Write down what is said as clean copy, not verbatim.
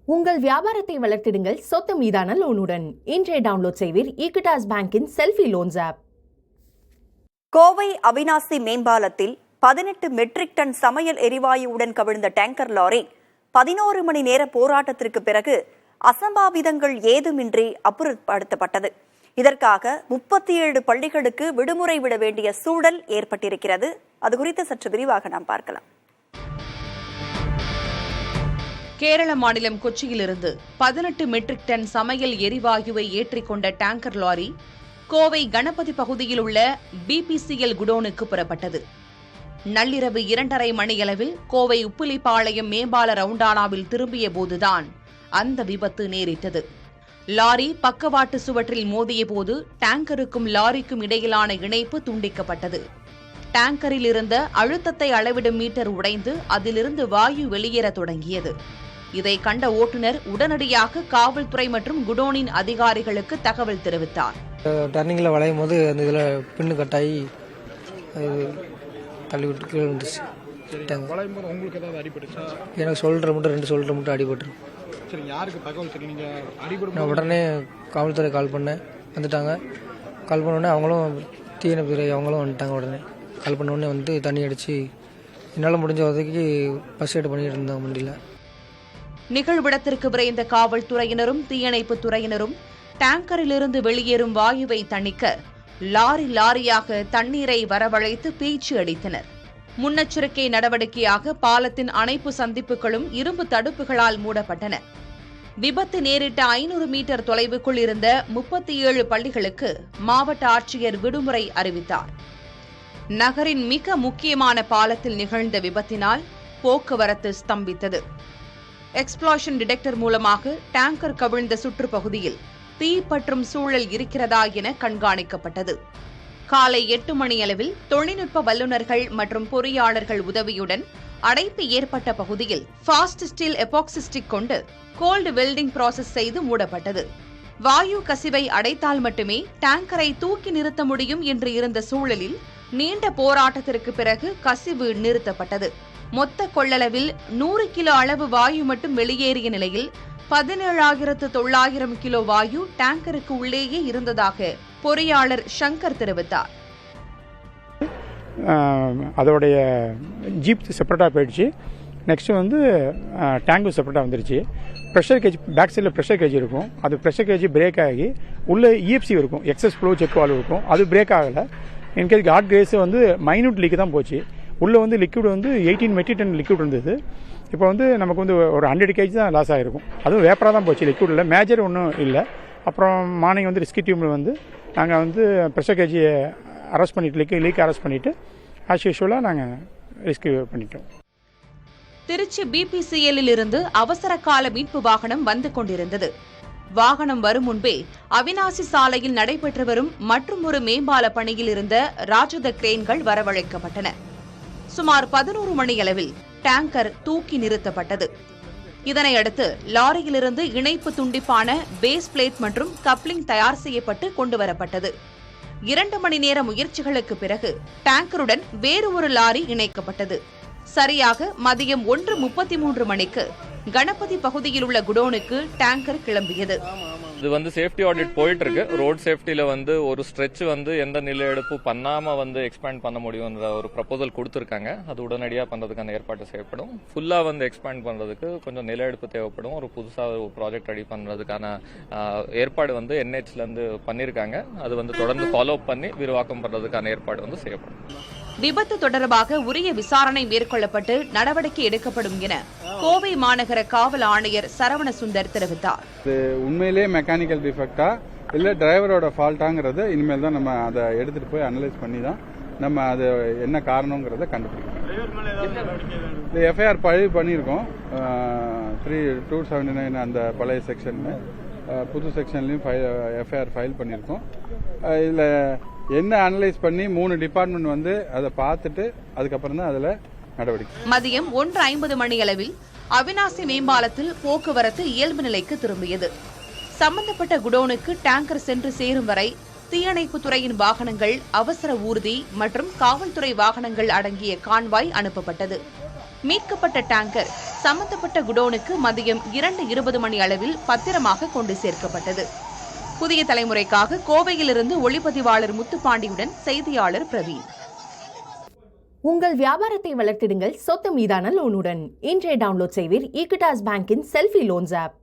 உங்கள் வியாபாரத்தை வளர்த்திடுங்கள் சொத்து மீதான லோனுடன். இன்றைய டவுன்லோட் செய்வீர் ஈக்விட்டாஸ் பேங்கின் selfie loans app. Kovai Avinashi மேம்பாலத்தில் 18 மெட்ரிக் டன் சமையல் எரிவாயுவுடன் கவிழ்ந்த டேங்கர் லாரி 11 மணி நேர போராட்டத்திற்கு பிறகு அசம்பாவிதங்கள் ஏதுமின்றி அப்புறப்படுத்தப்பட்டது. இதற்காக 37 பள்ளிகளுக்கு விடுமுறை விட வேண்டிய சூழல் ஏற்பட்டிருக்கிறது. அது குறித்து சற்று விரிவாக நாம் பார்க்கலாம். கேரள மாநிலம் கொச்சியிலிருந்து 18 மெட்ரிக் டன் சமையல் எரிவாயுவை ஏற்றிக்கொண்ட டேங்கர் லாரி கோவை கணபதி பகுதியில் உள்ள பிபிசிஎல் குடோனுக்கு புறப்பட்டது. நள்ளிரவு 2:30 மணியளவில் கோவை உப்பிலிப்பாளையம் மேம்பால ரவுண்டானாவில் திரும்பிய போதுதான் அந்த விபத்து நேரிட்டது. லாரி பக்கவாட்டு சுவற்றில் மோதிய போது டேங்கருக்கும் லாரிக்கும் இடையிலான இணைப்பு துண்டிக்கப்பட்டது. டேங்கரில் இருந்த அழுத்தத்தை அளவிடும் மீட்டர் உடைந்து அதிலிருந்து வாயு வெளியேற தொடங்கியது. இதை கண்ட ஓட்டுநர் உடனடியாக காவல்துறை மற்றும் குடோனின் அதிகாரிகளுக்கு தகவல் தெரிவித்தார். டர்னிங்கில் வளையும் போது அந்த இதில் பின்னு கட்டாயி தள்ளி விட்டு கீழே வந்துச்சு. எனக்கு சொல்கிற மட்டும் 2 சொல்கிற மட்டும் அடிபட்டு. நான் உடனே காவல்துறை கால் பண்ணேன், வந்துட்டாங்க. கால் பண்ண உடனே அவங்களும் தீயணைப்புத்துறை அவங்களும் வந்துட்டாங்க. உடனே கால் பண்ண உடனே வந்து தண்ணி அடித்து என்னால் முடிஞ்ச உதவிக்கு பஸ் எடு பண்ணிட்டு இருந்தாங்க வண்டியில். நிகழ்விடத்திற்கு விரைந்த காவல்துறையினரும் தீயணைப்புத் துறையினரும் டேங்கரிலிருந்து வெளியேறும் வாயுவை தணிக்க லாரி லாரியாக தண்ணீரை வரவழைத்து பீய்ச்சி அடித்தனர். முன்னெச்சரிக்கை நடவடிக்கையாக பாலத்தின் அணைப்பு சந்திப்புகளும் இரும்பு தடுப்புகளால் மூடப்பட்டன. விபத்து நேரிட்ட 500 மீட்டர் தொலைவுக்குள் இருந்த 37 பள்ளிகளுக்கு மாவட்ட ஆட்சியர் விடுமுறை அறிவித்தார். நகரின் மிக முக்கியமான பாலத்தில் நிகழ்ந்த விபத்தினால் போக்குவரத்து ஸ்தம்பித்தது. எக்ஸ்ப்ளோஷன் டிடெக்டர் மூலமாக டேங்கர் கவிழ்ந்த சுற்றுப்பகுதியில் தீ பற்றும் சூழல் இருக்கிறதா என கண்காணிக்கப்பட்டது. காலை 8 மணியளவில் தொழில்நுட்ப வல்லுநர்கள் மற்றும் பொறியாளர்கள் உதவியுடன் அடைப்பு ஏற்பட்ட பகுதியில் ஃபாஸ்ட் ஸ்டீல் எபாக்சி ஸ்டிக் கொண்டு கோல்டு வெல்டிங் ப்ராசஸ் செய்து மூடப்பட்டது. வாயு கசிவை அடைத்தால் மட்டுமே டேங்கரை தூக்கி நிறுத்த முடியும் என்று இருந்த சூழலில் நீண்ட போராட்டத்திற்கு பிறகு கசிவு நிறுத்தப்பட்டது. மொத்த கொள்ளளவில் 100 கிலோ அளவு வாயு மட்டும் வெளியேறிய நிலையில் 17,900 கிலோ வாயு டேங்கருக்கு உள்ளேயே இருந்ததாக பொறியாளர் சங்கர் தெரிவித்தார். அதோடைய ஜீப் செப்பரேட்டாக போயிடுச்சு. நெக்ஸ்ட் வந்து டேங்கும் செப்பரேட்டாக வந்துருச்சு. ப்ரெஷர் கேஜ் பேக் சைடில் ப்ரெஷர் கேஜ் இருக்கும். அது ப்ரெஷர் கேஜ் பிரேக் ஆகி உள்ள இஎஃப்சி இருக்கும், எக்ஸஸ் ஃப்ளோ செக் வால்வ் இருக்கும், அது பிரேக் ஆகலை. இன்கேஸ் ஹாட் கேஸ் வந்து மைனூட் லீக் தான் போச்சு. உள்ளே வந்து லிக்விட் வந்து 18 மெட்ரிக் டன் லிக்விட் இருந்தது. இப்போ வந்து நமக்கு வந்து ஒரு 100 கேஜி தான் லாஸ் ஆகிருக்கும். அதுவும் வேப்பராக தான் போச்சு, லிக்விட் இல்லை, மேஜர் ஒன்றும் இல்லை. அப்புறம் மார்னிங் வந்து ரெஸ்கியூ டீமில் வந்து நாங்கள் வந்து ப்ரெஷர் கேஜியை அரெஸ்ட் பண்ணிட்டு லீக் அரெஸ்ட் பண்ணிவிட்டு ஆஸ் யூஷுவலாக நாங்கள் ரெஸ்கியூ பண்ணிட்டோம். திருச்சி பிபிசிஎல்லில் இருந்து அவசர கால மீட்பு வாகனம் வந்து கொண்டிருந்தது. வாகனம் வரும் முன்பே அவினாசி சாலையில் நடைபெற்று வரும் மற்றும் ஒரு மேம்பால பணியில் இருந்த ராட்சத கிரேன்கள் வரவழைக்கப்பட்டன. சுமார் 11 மணியளவில் டேங்கர் தூக்கி நிறுத்தப்பட்டது. இதனையடுத்து லாரியிலிருந்து இணைப்பு துண்டிப்பான பேஸ் பிளேட் மற்றும் கப்ளிங் தயார் செய்யப்பட்டு கொண்டுவரப்பட்டது. 2 மணி நேர முயற்சிகளுக்கு பிறகு டேங்கருடன் வேறு ஒரு லாரி இணைக்கப்பட்டது. சரியாக மதியம் 1:33 மணிக்கு கணபதி பகுதியில் உள்ள குடோனுக்கு டேங்கர் கிளம்பியது. இது வந்து சேஃப்டி ஆடிட் போயிட்டு இருக்கு. ரோட் சேஃப்டியில வந்து ஒரு ஸ்ட்ரெச் வந்து எந்த நில எடுப்பு பண்ணாம வந்து எக்ஸ்பேண்ட் பண்ண முடியும்ன்ற ஒரு ப்ரப்போசல் கொடுத்துருக்காங்க. அது உடனடியாக பண்றதுக்கான ஏற்பாடு செய்யப்படும். ஃபுல்லா வந்து எக்ஸ்பேண்ட் பண்றதுக்கு கொஞ்சம் நில எடுப்பு தேவைப்படும். ஒரு புதுசா ஒரு ப்ராஜெக்ட் ரெடி பண்றதுக்கான ஏற்பாடு வந்து என்ஹெச்ல இருந்து பண்ணிருக்காங்க. அது வந்து தொடர்ந்து ஃபாலோ பண்ணி விரிவாக்கம் பண்றதுக்கான ஏற்பாடு வந்து செய்யப்படும். விபத்து தொடர்பாக உரிய விசாரணை மேற்கொள்ளப்பட்டு நடவடிக்கை எடுக்கப்படும் என கோவை மாநகர காவல் ஆணையர் சரவண சுந்தர் தெரிவித்தார். உண்மையிலேயே மெக்கானிக்கல் டிஃபெக்டா இல்ல டிரைவரோட ஃபால்ட்டாங்கிறது இனிமேல் தான் நம்ம அதை எடுத்துட்டு போய் அனலைஸ் பண்ணி தான் நம்ம அது என்ன காரணங்கிறத கண்டுபிடிக்கணும். எஃப்ஐஆர் பதிவு பண்ணியிருக்கோம். 3279 அந்த பழைய செக்ஷன்ல புது செக்ஷன்லயும் எஃப்ஐஆர் ஃபைல் பண்ணியிருக்கோம். இதுல என்ன அனலைஸ் பண்ணி 3 டிபார்ட்மெண்ட் வந்து அதை பார்த்துட்டு அதுக்கப்புறம் தான் அதுல நடவடிக்கை. மதியம் 1:50 மணியளவில் அவினாசி மேம்பாலத்தில் போக்குவரத்து இயல்பு நிலைக்கு திரும்பியது. சம்பந்தப்பட்ட குடோனுக்கு டேங்கர் சென்று சேரும் வரை தீயணைப்புத் துறையின் வாகனங்கள், அவசர ஊர்தி மற்றும் காவல்துறை வாகனங்கள் அடங்கிய கான்வாய் அனுப்பப்பட்டது. மீட்கப்பட்ட டேங்கர் சம்பந்தப்பட்ட குடோனுக்கு மதியம் 2:20 மணி அளவில் பத்திரமாக கொண்டு சேர்க்கப்பட்டது. புதிய தலைமுறைக்காக கோவையிலிருந்து ஒளிப்பதிவாளர் முத்துப்பாண்டியுடன் செய்தியாளர் பிரவீன். உங்கள் வியாபாரத்தை வளர்த்திடுங்கள் சொத்து மீதான லோனுடன். இன்றே டவுன்லோட் செய்வீர் ஈக்விட்டாஸ் பேங்கின் செல்ஃபி லோன்ஸ் ஆப்.